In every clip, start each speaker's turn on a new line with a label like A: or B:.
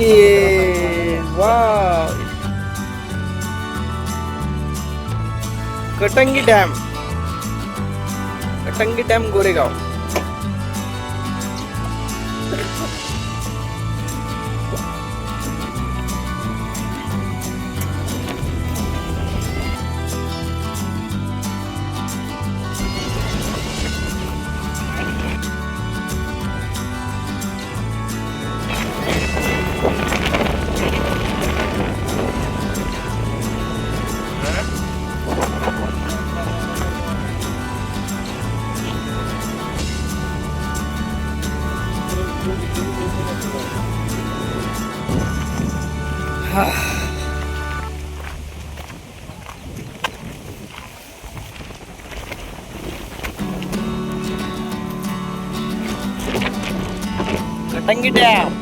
A: ये wow, Katangi dam, Katangi dam Goregaon. Katangi dam.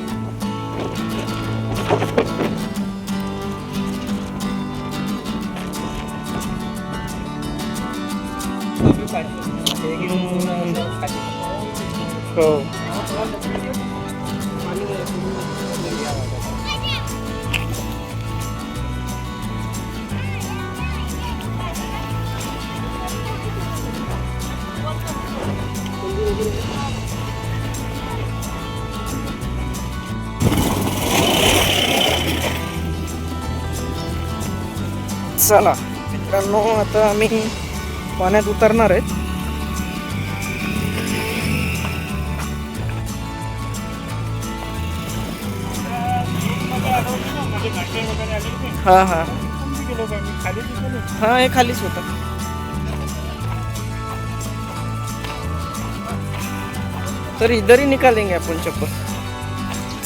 A: हो. चला मित्रांनो, आता आम्ही पाण्यात उतरणार आहे. हा हा हा, हे खालीच होता. तर इधर ही निकालेंगे आपण चप्पल.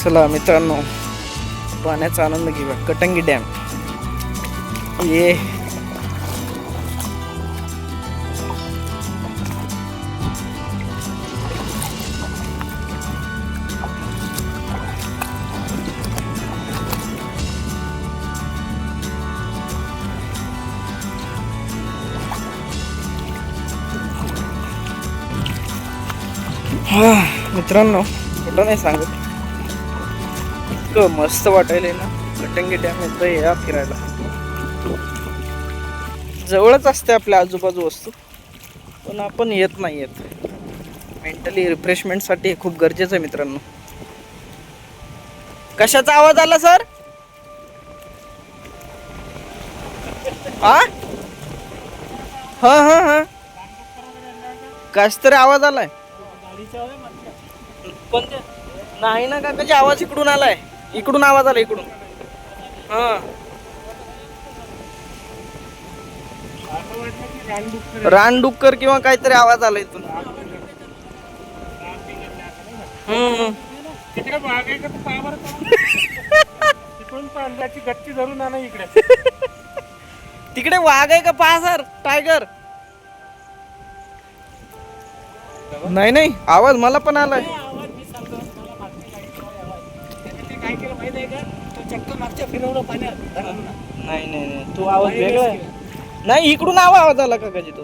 A: चला मित्रांनो, पाण्याचा आनंद घेऊया. कटंगी डॅम. ये मित्रांनो, कुठं नाही सांगत, इतकं मस्त वाटायलंय ना. कटंगी डॅम येतं या फिरायला. जवळच असते आपल्या आजूबाजू वस्तू, पण आपण येत नाही येत. मेंटली रिफ्रेशमेंटसाठी खूप गरजेचं आहे मित्रांनो. कशाचा आवाज आला सर? हा हा हा हा, कश तरी आवाज आलाय. नाही ना काकाची, आवाज इकडून आलाय. इकडून आवाज आला, इकडून. हा, रानडुक्कर किंवा काहीतरी आवाज आला इथून.
B: तिकडे वाघ आहे का? तिकडून पांढऱ्याची गच्ची धरून आणा इकडे.
A: तिकडे वाघ आहे का पहा सर, टायगर. नाही नाही, आवाज मला पण आलाय.
B: काय केलं माहिती आहे का? तो चक्कर मागच्या फिरवलं पाण्यात.
A: नाही नाही नाही, तो आवाज वेगळा आहे. नाही, इकडून आवाज आला काकाजी. तो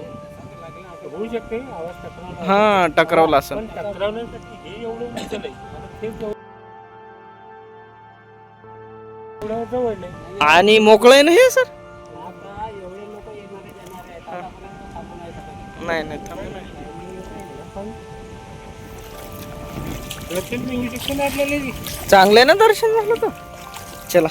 B: होऊ शकते आवाज टकरावला.
A: हा, टकरावला असं.
B: पण टकरावण्यासाठी हे एवढं उचल आहे. जवळ नाही
A: आणि मोकळं आहे ना हे सर.
B: आता एवढे लोक येणारे जाणारे आहेत. आतापर्यंत थांबू नाही शकत.
A: नाही नाही, थांबू नाही.
B: दर्शन येऊ शकते ना आपल्याला.
A: चांगलं ना दर्शन झालं तर. चला.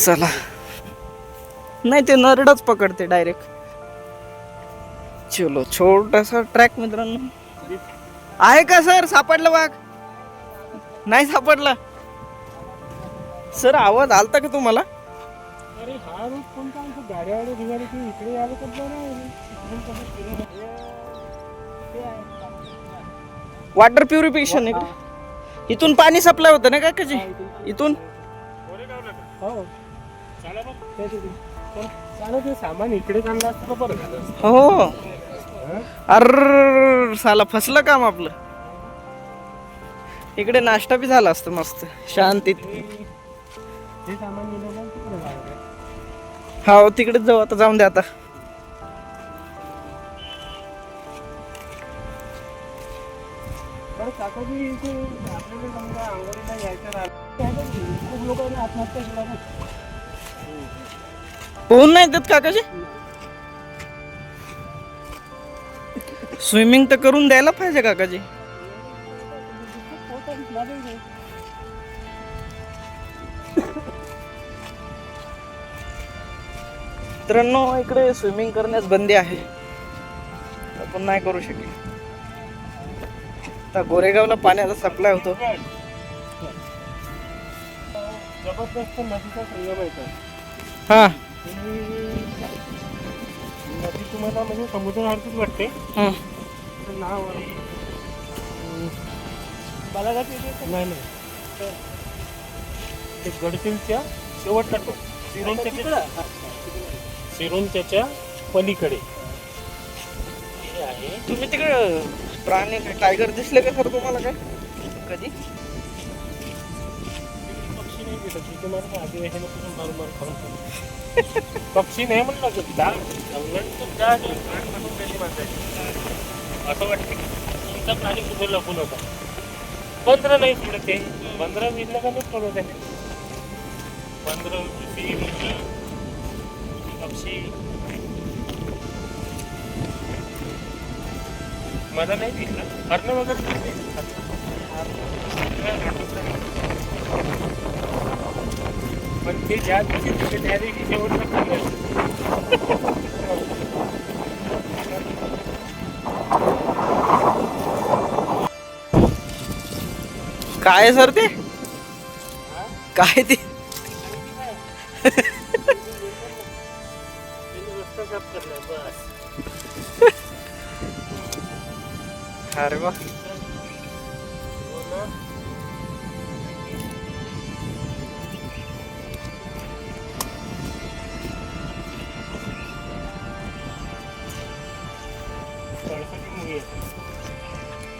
A: चला. नाही, ते नरडच पकडते डायरेक्ट. चलो, छोटासा ट्रॅक मित्रांनो. आहे का सर? सापडलं वाघ? नाही सापडला सर. आवाज आलता का तुम्हाला?
B: अरे हा रूट कोणता? गाड्यावाले निघाले की इकडे आले तर
A: वॉटर प्युरिफिकेशन इकडे. इथून पाणी सप्लाय होतं ना काकाजी? इथून
B: सामान इकडे आणलं असतं बरं झालं.
A: हो. अर साला फसलं काम आपलं. इकडे नाश्ता बी झाला असतं मस्त शांतीत.
B: हे सामान
A: हा तिकडेच जाऊ आता, जाऊन द्या आता.
B: तर काकाजी इथे आपल्याला समजा आंघोळीला यायचं राहिलं खूप लोकांनी आत्महत्या केल्या ना.
A: पोहून नाही देत काकाजी. स्विमिंग तर करून द्यायला पाहिजे काकाजी. मित्रांनो इकडे स्विमिंग करण्यास बंदी आहे, आपण नाही करू शकेल. आता गोरेगावला पाण्याचा सप्लाय होतो.
B: जबरदस्त नदीचा संगम आहे इथं.
A: हा
B: नदी तुम्हाला म्हणजे समुद्रासारखीच वाटते. त्याचं नाव आहे बालाघाट येते. नाही नाही, ते गडचिंच्या शेवटचा टोक, सिरोंच्याच्या पलीकडे हे आहे.
A: तुम्ही तिकडे प्राणी टायगर दिसले का सर तुम्हाला काय कधी?
B: पक्षी नाही भेटत तिथे, मला आदिवासीने कुठून मारून खाऊन पक्षी नाही म्हणलं तर असं वाटतं की तुमचा प्राणी कुठे लपून होता. बंदरं नाही सोडत ते, बंदरं विजलं का नाही सोडत आहे. बंदरं पक्षी मला नाही दिसला. हरणं वगैरे पण ते ज्या दिवशी तिथे त्या दिवशी शेवटचं
A: काय सर ते काय ते? अरे वा,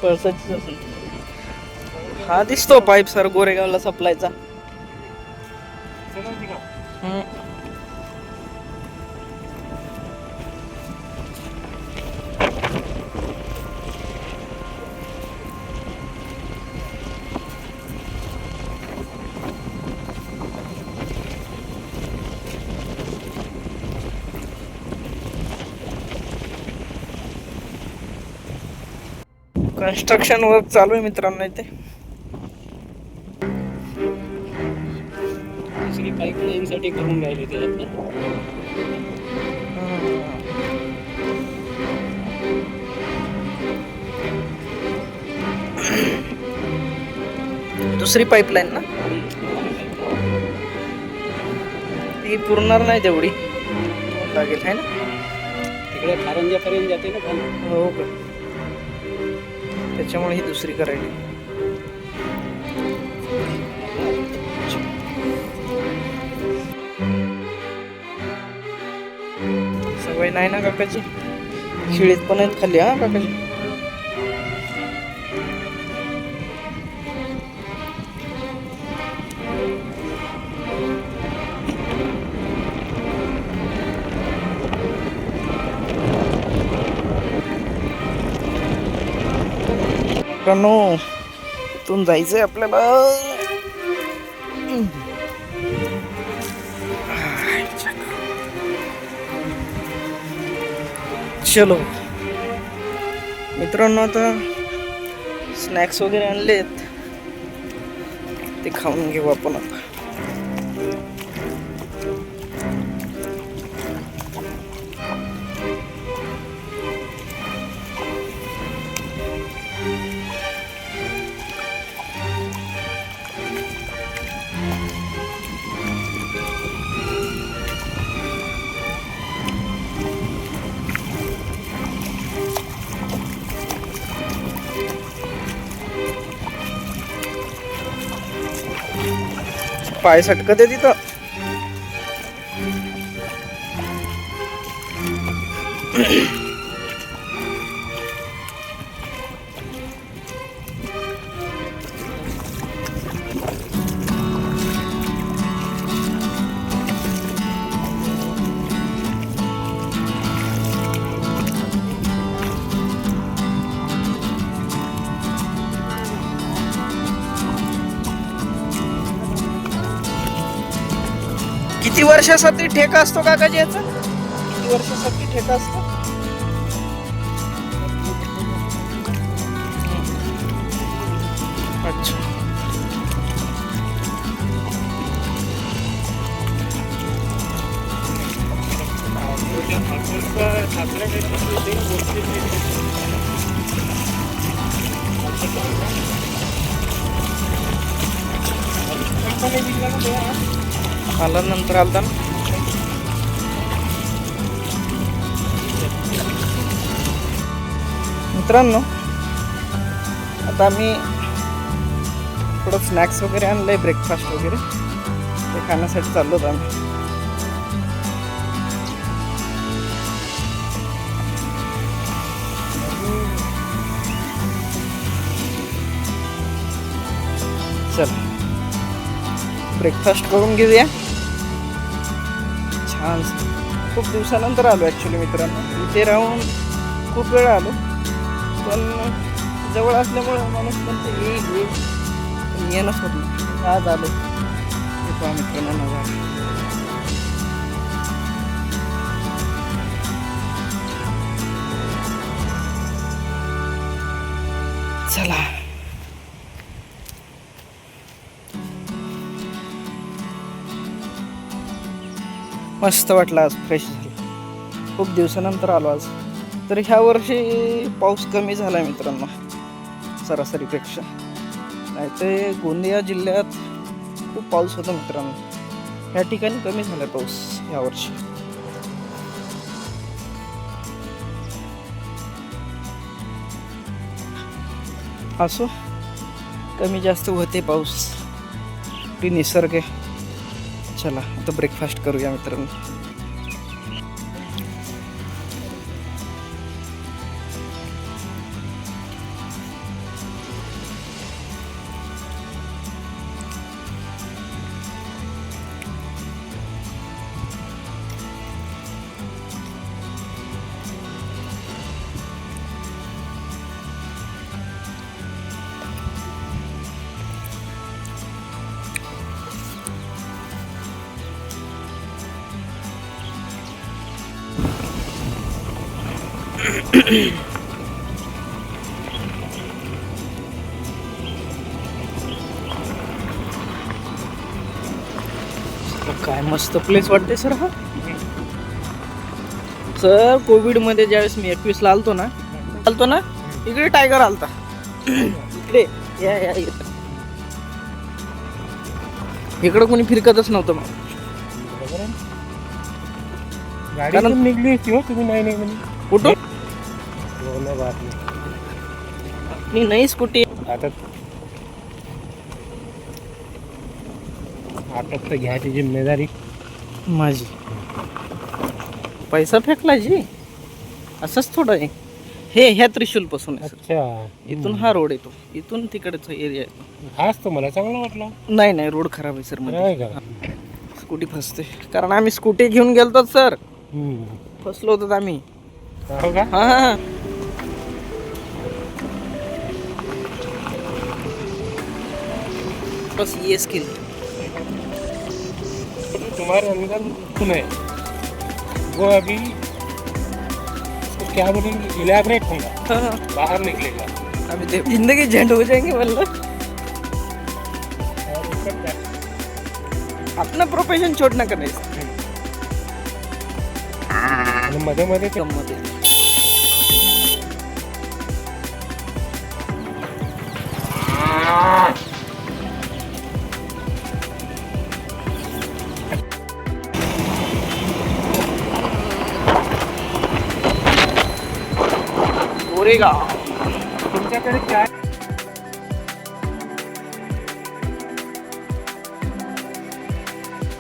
A: पळसाचीच असेल. हा दिसतो पाईप सर गोरेगावला सप्लायचा. कन्स्ट्रक्शन वर्क चालू आहे मित्रांनो इथे.
B: पाईपलाईन साठी करून राहिले ते.
A: दुसरी पाईपलाईन ना, ही पुरणार नाही तेवढी लागेल है ना.
B: तिकडे कारंजापर्यंत जाते ना खाली.
A: हो का, त्याच्यामुळे ही दुसरी करायची. सवय नाही ना काकाची, शिळीत पण आहेत खाली. हा काकाची मित्रांनो इथून जायचंय आपल्याला. चलो मित्रांनो, आता स्नॅक्स वगैरे आणलेत, ते खाऊन घेऊ आपण आता. पाय सटकत आहे तिथं. किती वर्षासाठी ठेका असतो काकाजी याचा? किती वर्षासाठी ठेका असतो? अच्छा. आला नंतर आलता ना. मित्रांनो, आता आम्ही थोडं स्नॅक्स वगैरे आणलंय, ब्रेकफास्ट वगैरे ते खाण्यासाठी चाललो होतो आम्ही. चल ब्रेकफास्ट करून घेऊया. छान. खूप दिवसानंतर आलो ॲक्च्युली मित्रांनो. इथे राहून खूप वेळ आलो, पण जवळ असल्यामुळे माणूस म्हणते येईल पण येणंच होत नाही. आज आलो येतो मित्रांनो नजारा. चला मस्त वाटलं, आज फ्रेश झालं. खूप दिवसानंतर आलो आज. तर ह्या वर्षी पाऊस कमी झाला आहे मित्रांनो सरासरीपेक्षा. नाही ते गोंदिया जिल्ह्यात खूप पाऊस होता मित्रांनो. ह्या ठिकाणी कमी झाला पाऊस ह्या वर्षी. असो, कमी जास्त होते पाऊस, ती निसर्ग आहे. चला आता ब्रेकफास्ट करूया मित्रांनो. काय मस्त प्लेस वाटते सर हा. सर कोविडमध्ये ज्यावेळेस मी 21ला आलतो ना इकडे टायगर आलता. इकडे या या इकडं कोणी फिरकतच नव्हतं मग.
B: गाडी निघली होती हो, तुम्ही नाही म्हणे.
A: कुठं
B: बात
A: नाही स्कूटी
B: आता तर घ्यायची जिम्मेदारी
A: माझी. पैसा फेकला जी, असंच थोडं आहे. हे ह्या त्रिशूल पासून आहे सर.
B: अच्छा,
A: इथून हा रोड येतो, इथून तिकडचा एरिया येतो.
B: हाच तो मला चांगला वाटला.
A: नाही रोड खराब आहे सर
B: नाही
A: मध्ये.
B: का?
A: स्कूटी फसते, कारण आम्ही स्कूटी घेऊन गेलतो सर,
B: हम्म.
A: फसलो होतो आम्ही.
B: हो का?
A: हा बस ये स्किल.
B: तुम्हारे अंदर गुण है, वो अभी उसको क्या बोलेंगे, इलेबरेट होगा, बाहर निकलेगा.
A: अभी तो जिंदगी झंड हो जाएंगे मतलब.
B: और उसका क्या?
A: अपना प्रोफेशन छोड़ना का नाही.
B: आणि मध्ये मध्ये ते
A: गंमत आहे. गोरेगाव
B: तुमच्याकडे काय